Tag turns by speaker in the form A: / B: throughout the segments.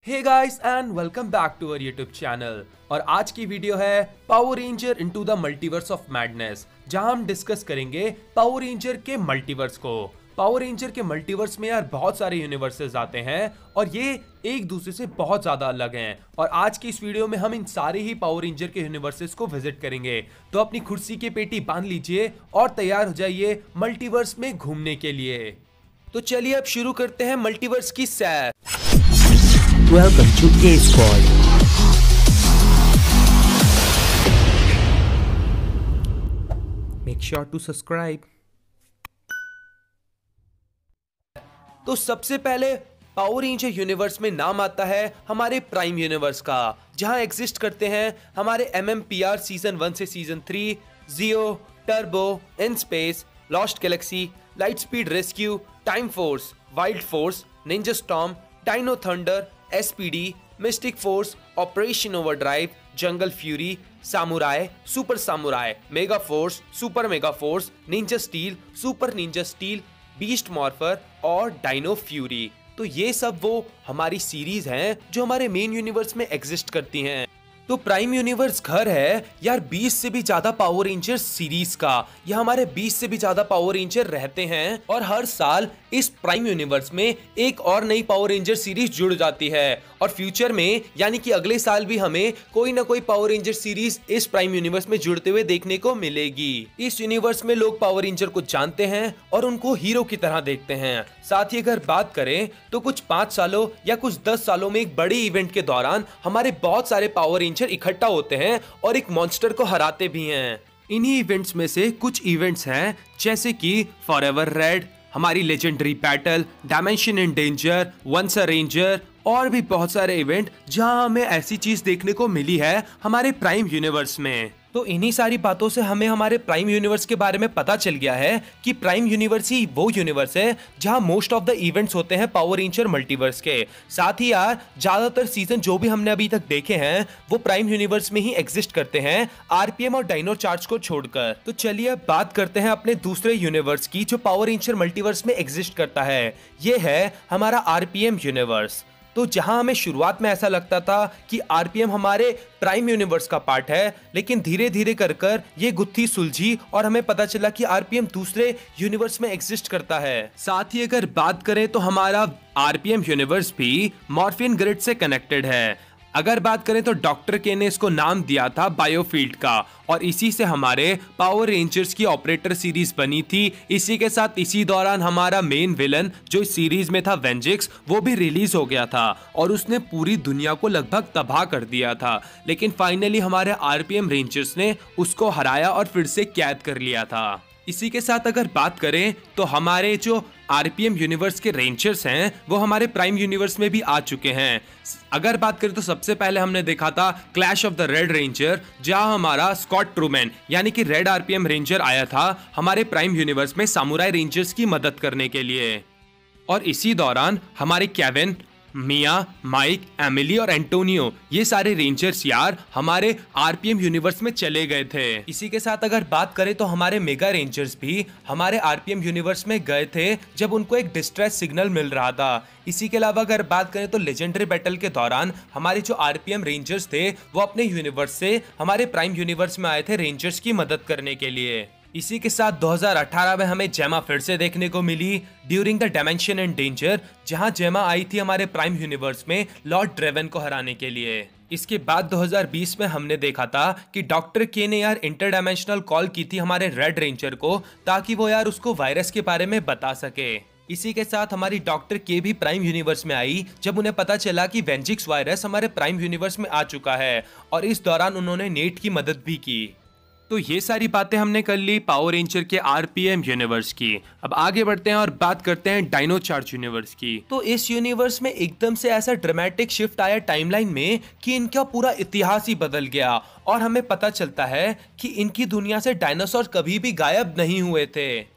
A: Hey guys and welcome back to our YouTube channel. और आज की वीडियो है power ranger into the multiverse of madness, जहां हम डिस्कस करेंगे पावर रेंजर के मल्टीवर्स को। पावर रेंजर के मल्टीवर्स में यार बहुत सारे यूनिवर्सेस आते हैं और ये एक दूसरे से बहुत ज्यादा अलग हैं। और आज की इस वीडियो में हम इन सारे ही पावर रेंजर के यूनिवर्सेस को विजिट करेंगे। तो अपनी कुर्सी की पेटी बांध लीजिए और तैयार हो जाइए मल्टीवर्स में घूमने के लिए। तो चलिए अब शुरू करते हैं मल्टीवर्स की सैर।
B: Welcome to A-Squad.
A: Make sure to subscribe. तो सबसे पहले पावर रेंजर यूनिवर्स में नाम आता है हमारे प्राइम यूनिवर्स का, जहां एग्जिस्ट करते हैं हमारे MMPR सीजन 1 से season 3, Zeo, Turbo, In Space, Lost Galaxy, Light Speed Rescue, Time Force, Wild Force, Ninja Storm, Dino Thunder, SPD, Mystic Force, Operation Overdrive, Jungle Fury, Samurai, Super Samurai, Mega Force, Super Mega Force, Ninja Steel, Super Ninja Steel, Beast Morpher और Dino Fury. तो ये सब वो हमारी series हैं जो हमारे main universe में एग्जिस्ट करती हैं। तो प्राइम यूनिवर्स घर है यार 20 से भी ज्यादा पावर रेंजर सीरीज का। यह हमारे 20 से भी ज्यादा पावर रेंजर रहते हैं और हर साल इस प्राइम यूनिवर्स में एक और नई पावर रेंजर सीरीज जुड़ जाती है। और फ्यूचर में यानी कि अगले साल भी हमें कोई ना कोई पावर रेंजर सीरीज इस प्राइम यूनिवर्स में जुड़ते हुए देखने को मिलेगी। इस यूनिवर्स में लोग पावर रेंजर को जानते हैं और उनको हीरो की तरह देखते हैं। साथ ही अगर बात करें तो कुछ 5 सालों या कुछ 10 सालों में एक बड़े इवेंट के दौरान हमारे बहुत सारे पावर रेंजर इकट्ठा होते हैं और एक मॉन्स्टर को हराते भी हैं। इन्हीं इवेंट्स में से कुछ इवेंट्स हैं जैसे कि फॉरएवर रेड, हमारी legendary battle, dimension in danger, once a ranger और भी बहुत सारे इवेंट जहां हमें ऐसी चीज देखने को मिली है हमारे प्राइम यूनिवर्स में। तो इन्हीं सारी बातों से हमें हमारे प्राइम यूनिवर्स के बारे में पता चल गया है कि प्राइम यूनिवर्स ही वो यूनिवर्स है जहां मोस्ट ऑफ द इवेंट्स होते हैं पावर रेंजर मल्टीवर्स के। साथ ही यार ज्यादातर सीजन जो भी हमने अभी तक देखे हैं वो प्राइम यूनिवर्स में ही एग्जिस्ट करते हैं, RPM और डायनो चार्ज को छोड़कर। तो चलिए अब बात करते हैं अपने दूसरे यूनिवर्स की जो पावर रेंजर मल्टीवर्स में एग्जिस्ट करता है। ये है हमारा RPM यूनिवर्स। तो जहां हमें शुरुआत में ऐसा लगता था कि RPM हमारे प्राइम यूनिवर्स का पार्ट है, लेकिन धीरे धीरे कर ये गुत्थी सुलझी और हमें पता चला कि RPM दूसरे यूनिवर्स में एग्जिस्ट करता है। साथ ही अगर बात करें तो हमारा RPM यूनिवर्स भी मॉर्फियन ग्रिड से कनेक्टेड है। अगर बात करें तो डॉक्टर के ने इसको नाम दिया था बायोफील्ड का और इसी से हमारे पावर रेंजर्स की ऑपरेटर सीरीज बनी थी। इसी के साथ इसी दौरान हमारा मेन विलन जो इस सीरीज में था वेंजिक्स, वो भी रिलीज हो गया था और उसने पूरी दुनिया को लगभग तबाह कर दिया था। लेकिन फाइनली हमारे RPM रेंजर्स ने उसको हराया और फिर से कैद कर लिया था। इसी के साथ अगर बात करें तो हमारे जो RPM यूनिवर्स के रेंजर्स हैं वो हमारे प्राइम यूनिवर्स में भी आ चुके हैं। अगर बात करें तो सबसे पहले हमने देखा था clash of the red ranger, जहां हमारा स्कॉट ट्रूमैन यानी कि रेड RPM रेंजर आया था हमारे प्राइम यूनिवर्स में सामुराई रेंजर्स की मदद करने के लिए। और इसी दौरान हमारे केविन, मिया, माइक, एमिली और एंटोनियो ये सारे रेंजर्स यार हमारे RPM यूनिवर्स में चले गए थे। इसी के साथ अगर बात करें तो हमारे मेगा रेंजर्स भी हमारे RPM यूनिवर्स में गए थे जब उनको एक डिस्ट्रेस सिग्नल मिल रहा था। इसी के अलावा अगर बात करें तो लेजेंडरी बैटल के दौरान हमारे जो RPM रेंजर्स थे वो अपने यूनिवर्स से हमारे प्राइम यूनिवर्स में आए थे रेंजर्स की मदद करने के लिए। इसी के साथ 2018 में हमें जेमा फिर से देखने को मिली during the Dimension in Danger, जहां जेमा आई थी हमारे प्राइम यूनिवर्स में लॉर्ड ड्रेवन को हराने के लिए। इसके बाद 2020 में हमने देखा था कि डॉक्टर के ने यार इंटरडायमेंशनल कॉल की थी हमारे रेड रेंजर को ताकि वो यार उसको वायरस के बारे में बता सके। इसी के साथ हमारी डॉक्टर के भी प्राइम यूनिवर्स में आई जब उन्हें पता चला कि वेंजिक्स वायरस हमारे प्राइम यूनिवर्स में आ चुका है और इस दौरान उन्होंने नेट की मदद भी की। तो ये सारी बातें हमने कर ली पावर रेंजर के RPM यूनिवर्स की। अब आगे बढ़ते हैं और बात करते हैं डायनो चार्ज यूनिवर्स की। तो इस यूनिवर्स में एकदम से ऐसा ड्रामेटिक शिफ्ट आया टाइमलाइन में कि इनका पूरा इतिहास ही बदल गया और हमें पता चलता है कि इनकी दुनिया से डायनासोर कभी भी गायब नहीं हुए थे।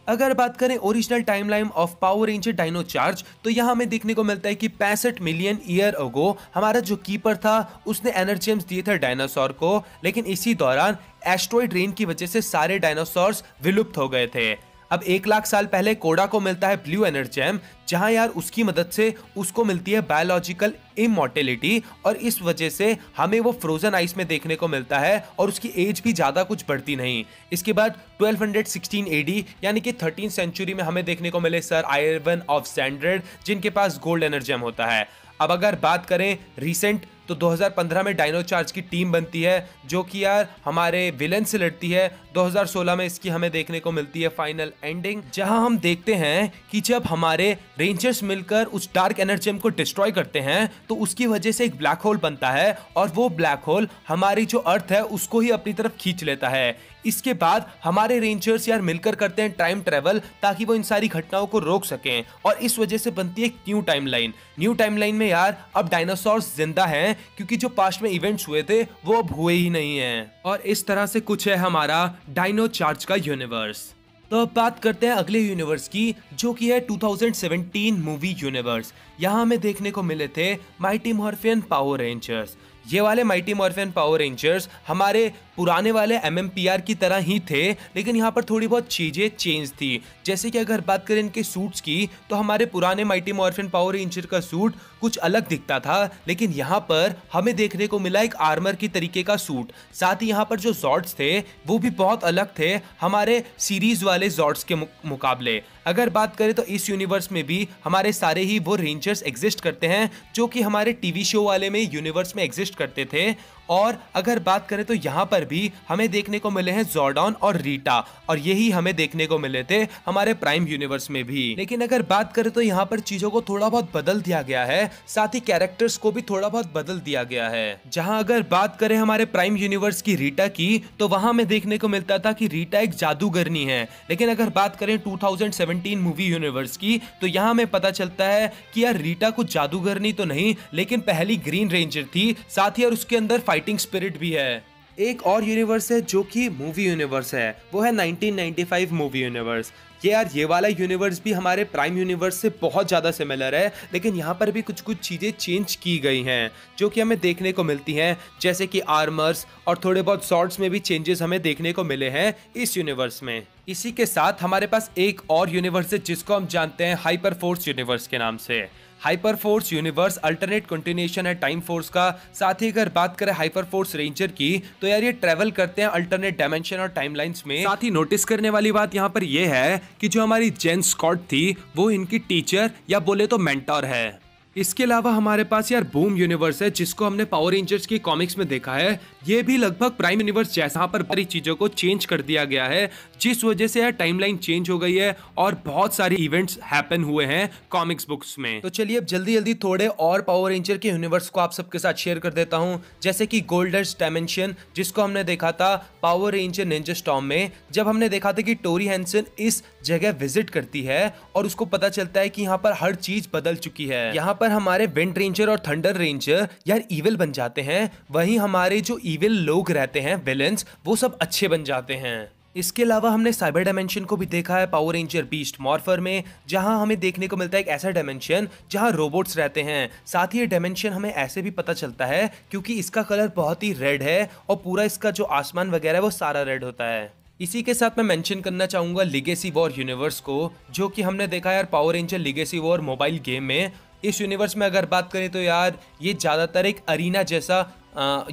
A: अगर बात करें original timeline of power ranger dino charge तो यहाँ हमें देखने को मिलता है कि 65 मिलियन ईयर अगो हमारा जो कीपर था उसने एनर्जेम्स दिए थे डायनासोर को, लेकिन इसी दौरान एस्ट्रॉइड रेन की वजह से सारे डायनासोर्स विलुप्त हो गए थे। अब 1 लाख साल पहले कोडा को मिलता है ब्लू एनर्जेम, जहां यार उसकी मदद से उसको मिलती है बायोलॉजिकल इमॉर्टेलिटी, और इस वजह से हमें वो फ्रोजन आइस में देखने को मिलता है और उसकी एज भी ज्यादा कुछ बढ़ती नहीं। इसके बाद 1216 एडी यानी कि 13th सेंचुरी में हमें देखने को मिले सर आयरन ऑफ सैंड्रेड, जिनके पास गोल्ड एनर्जेम होता है। अब अगर बात करें रीसेंट, तो 2015 में डायनोचार्ज की टीम बनती है जो कि यार हमारे विलन से लड़ती है। 2016 में इसकी हमें देखने को मिलती है फाइनल एंडिंग, जहां हम देखते हैं कि जब हमारे रेंजर्स मिलकर उस डार्क एनर्जेम को डिस्ट्रॉय करते हैं तो उसकी वजह से एक ब्लैक होल बनता है, और वो ब्लैक होल हमारी जो अर्थ है उसको ही अपनी तरफ खींच लेता है। इसके बाद हमारे रेंजर्स यार मिलकर करते हैं टाइम ट्रेवल ताकि वो इन सारी घटनाओं को रोक सकें, और इस वजह से बनती है एक न्यू टाइमलाइन। न्यू टाइमलाइन में यार अब डायनासोर्स जिंदा हैं, क्योंकि जो पास्ट में इवेंट्स हुए थे वो अब हुए ही नहीं हैं। और इस तरह से कुछ है हमारा डायनोचार्ज का यूनिवर्स। तो अब बात करते हैं अगले यूनिवर्स की, जो कि है 2017 मूवी यूनिवर्स। यहाँ हमें देखने को मिले थे माइटी मॉर्फियन पावर रेंजर्स। ये वाले माइटी मॉर्फियन पावर रेंजर्स हमारे पुराने वाले MMPR की तरह ही थे, लेकिन यहाँ पर थोड़ी बहुत चीजें चेंज थी। जैसे कि अगर बात करें इनके सूट्स की, तो हमारे पुराने माइटी मॉर्फियन पावर रेंजर का सूट कुछ अलग दिखता था, लेकिन यहाँ पर हमें देखने को मिला एक आर्मर की तरीके का सूट। साथ ही यहाँ पर जो जॉर्ड्स थे वो भी बहुत अलग थे हमारे सीरीज वाले जॉर्ड्स के मुकाबले। अगर बात करें तो इस यूनिवर्स में भी हमारे सारे ही वो रेंजर्स एग्जिस्ट करते हैं जो कि हमारे टीवी शो वाले में यूनिवर्स में एग्जिस्ट करते थे। और अगर बात करें तो यहाँ पर भी हमें देखने को मिले हैं जॉर्डन और रीटा, और यही हमें देखने को मिले थे हमारे प्राइम यूनिवर्स में भी। लेकिन अगर बात करें तो यहाँ पर चीजों को थोड़ा बहुत बदल दिया गया है, साथ ही कैरेक्टर्स को भी थोड़ा बहुत बदल दिया गया है। जहां अगर बात करें हमारे प्राइम यूनिवर्स की रीटा की, तो वहां हमें देखने को मिलता था कि रीटा एक जादूगरनी है। लेकिन अगर बात करें 2017 मूवी यूनिवर्स की, तो यहाँ हमें पता चलता है कि यार रीटा कुछ जादूगरनी तो नहीं, लेकिन पहली ग्रीन रेंजर थी, साथ ही और उसके अंदर फाइटिंग स्पिरिट भी है। एक और यूनिवर्स है जो कि मूवी यूनिवर्स है, वो है 1995 मूवी यूनिवर्स। ये वाला यूनिवर्स भी हमारे प्राइम यूनिवर्स से बहुत ज़्यादा सिमिलर है, लेकिन यहाँ पर भी कुछ कुछ चीज़ें चेंज की गई हैं जो कि हमें देखने को मिलती हैं, जैसे कि आर्मर्स और थोड़े बहुत सॉर्ट्स में भी चेंजेस हमें देखने को मिले हैं इस यूनिवर्स में। इसी के साथ हमारे पास एक और यूनिवर्स है जिसको हम जानते हैं हाइपर फोर्स यूनिवर्स के नाम से। Hyper force universe alternate continuation है टाइम फोर्स का। साथ ही अगर बात करें हाइपर फोर्स रेंजर की, तो यार ये ट्रेवल करते हैं अल्टरनेट डायमेंशन और टाइमलाइंस में। साथ ही नोटिस करने वाली बात यहाँ पर ये है कि जो हमारी जेन स्कॉट थी वो इनकी टीचर या बोले तो मेंटर है। इसके अलावा हमारे पास यार बूम यूनिवर्स है जिसको हमने पावर रेंजर्स की कॉमिक्स में देखा है। ये भी लगभग प्राइम यूनिवर्स जैसा, यहाँ पर बड़ी चीजों को चेंज कर दिया गया है, जिस वजह से यार टाइमलाइन चेंज हो गई है और बहुत सारे इवेंट्स हैपन हुए हैं कॉमिक्स बुक्स में। तो चलिए अब जल्दी जल्दी थोड़े और पावर रेंजर के यूनिवर्स को आप सबके साथ शेयर कर देता हूँ, जैसे कि गोल्डस्ट डायमेंशन, जिसको हमने देखा था पावर रेंजर निंजा स्टॉर्म में, जब हमने देखा था कि टोरी हैंसन इस जगह विजिट करती है और उसको पता चलता है कि यहाँ पर हर चीज बदल चुकी है। यहाँ पर हमारे विंड रेंजर और थंडर रेंजर यार इविल बन जाते हैं, वहीं हमारे जो इविल लोग रहते हैं विलेंस, वो सब अच्छे बन जाते हैं। इसके अलावा हमने साइबर डायमेंशन को भी देखा है पावर रेंजर बीस्ट मॉर्फर में, जहां हमें देखने को मिलता है एक ऐसा डायमेंशन जहां रोबोट्स रहते हैं। साथ ही ये डायमेंशन हमें ऐसे भी पता चलता है क्योंकि इसका कलर बहुत ही रेड है और पूरा इसका जो आसमान वगैरह है वो सारा रेड होता है। इसी के साथ मैं मेंशन करना चाहूंगा लीगेसी वॉर यूनिवर्स को, जो कि हमने देखा यार power ranger legacy war mobile game में। इस यूनिवर्स में अगर बात करें तो यार ये ज़्यादातर एक अरीना जैसा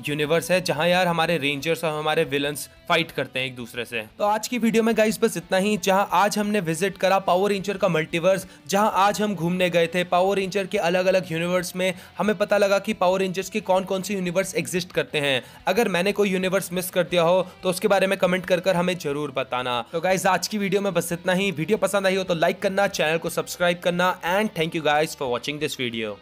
A: यूनिवर्स है, जहां यार हमारे रेंजर्स और हमारे विलन्स फाइट करते हैं एक दूसरे से। तो आज की वीडियो में गाइस बस इतना ही, जहां आज हमने विजिट करा पावर रेंजर का मल्टीवर्स, जहां आज हम घूमने गए थे पावर रेंजर के अलग अलग यूनिवर्स में। हमें पता लगा कि पावर रेंजर्स के कौन कौन से यूनिवर्स एग्जिस्ट करते हैं। अगर मैंने कोई यूनिवर्स मिस कर दिया हो तो उसके बारे में कमेंट कर हमें जरूर बताना। तो गाइस आज की वीडियो में बस इतना ही। वीडियो पसंद आई हो तो लाइक करना, चैनल को सब्सक्राइब करना, and thank you guys for watching this video.